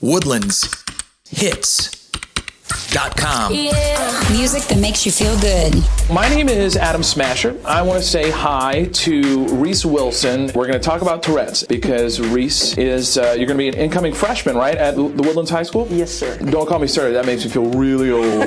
woodlandshits.com. Yeah. Music that makes you feel good. My name is Adam Smasher. I want to say hi to Reese Wilson. We're going to talk about Tourette's because Reese is, you're going to be an incoming freshman, right, at the Woodlands High School? Yes, sir. Don't call me sir. That makes me feel really old.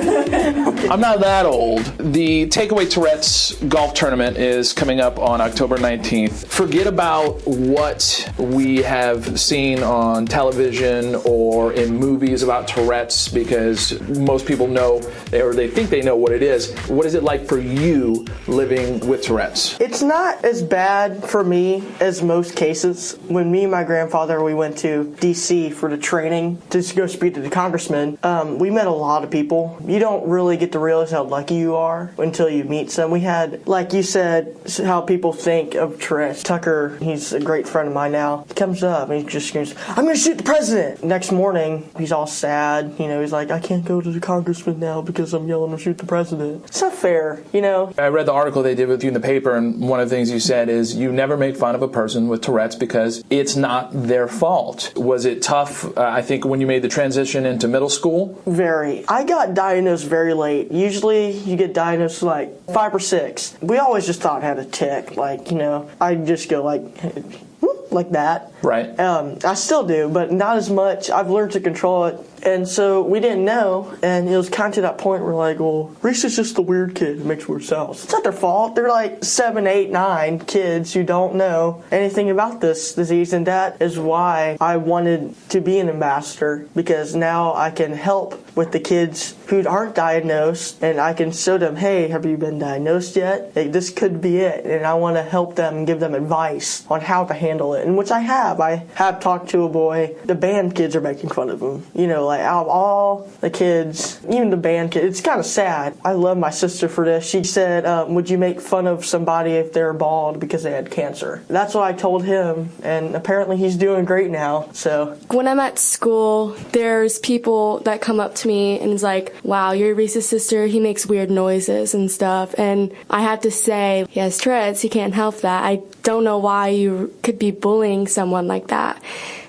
I'm not that old. The Takeaway Tourette's golf tournament is coming up on October 19th. Forget about what we have seen on television or in movies about Tourette's because most people know, or they think they know what it is. What is it like for you living with Tourette's? It's not as bad for me as most cases. When me and my grandfather, we went to D.C. for the training to go speak to the congressman, we met a lot of people. You don't really get to realize how lucky you are until you meet some. We had, like you said, how people think of Tourette's. Tucker, he's a great friend of mine now. He comes up and he just screams, "I'm going to shoot the president!" Next morning, he's all sad. You know, he's like, "I can't go to the congressman now because I'm yelling to shoot the president." It's not fair, you know? I read the article they did with you in the paper, and one of the things you said is you never make fun of a person with Tourette's because it's not their fault. Was it tough, I think, when you made the transition into middle school? Very. I got diagnosed very late. Usually you get diagnosed like 5 or 6. We always just thought I had a tick. Like, you know, I'd just go like that. Right. I still do, but not as much. I've learned to control it. And so we didn't know, and it was kind of to that point where like, well, Reese is just the weird kid who makes weird sounds. It's not their fault. They're like 7, 8, 9 kids who don't know anything about this disease, and that is why I wanted to be an ambassador, because now I can help with the kids who aren't diagnosed, and I can show them, hey, have you been diagnosed yet? Like, this could be it, and I want to help them and give them advice on how to handle it, and which I have. I have talked to a boy. The band kids are making fun of him. You know, like, out of all the kids, even the band kids, it's kind of sad. I love my sister for this. She said, would you make fun of somebody if they're bald because they had cancer? That's what I told him, and apparently he's doing great now. So when I'm at school, there's people that come up to me and is like, wow, you're Reese's sister, he makes weird noises and stuff, and I have to say, he has Tourette's, he can't help that. I don't know why you could be bullying someone like that.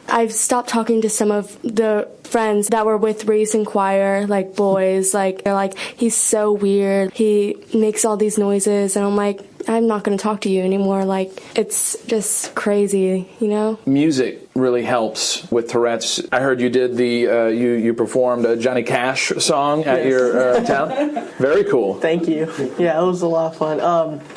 I've stopped talking to some of the friends that were with Reese in choir, like boys, like they're like, he's so weird, he makes all these noises, and I'm like, I'm not going to talk to you anymore. Like, it's just crazy, you know? Music really helps with Tourette's. I heard you did the, you performed a Johnny Cash song at your town. Very cool. Thank you. Yeah, it was a lot of fun.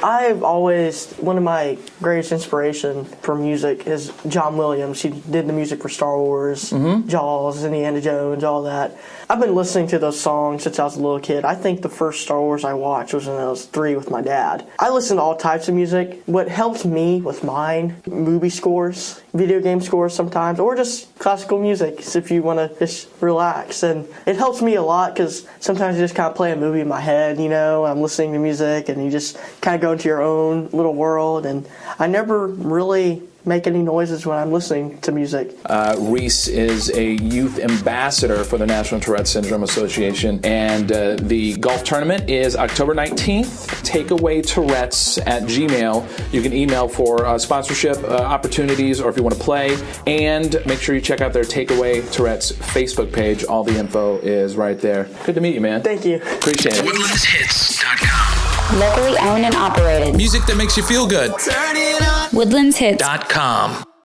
I've always, one of my greatest inspiration for music is John Williams. He did the music for Star Wars, Jaws, Indiana Jones, all that. I've been listening to those songs since I was a little kid. I think the first Star Wars I watched was when I was 3 with my dad. I listen to all types of music. What helps me with mine, movie scores, video game scores sometimes, or just classical music if you want to just relax. And it helps me a lot because sometimes I just kind of play a movie in my head, you know, I'm listening to music and you just kind of go into your own little world. And I never really make any noises when I'm listening to music. Reese is a youth ambassador for the National Tourette Syndrome Association, and the golf tournament is October 19th. Takeaway Tourettes at Gmail. You can email for sponsorship opportunities or if you want to play, and make sure you check out their Takeaway Tourette's Facebook page. All the info is right there. Good to meet you, man. Thank you. Appreciate it. woodlandshits.com. Locally owned and operated. Music that makes you feel good. woodlandshits.com.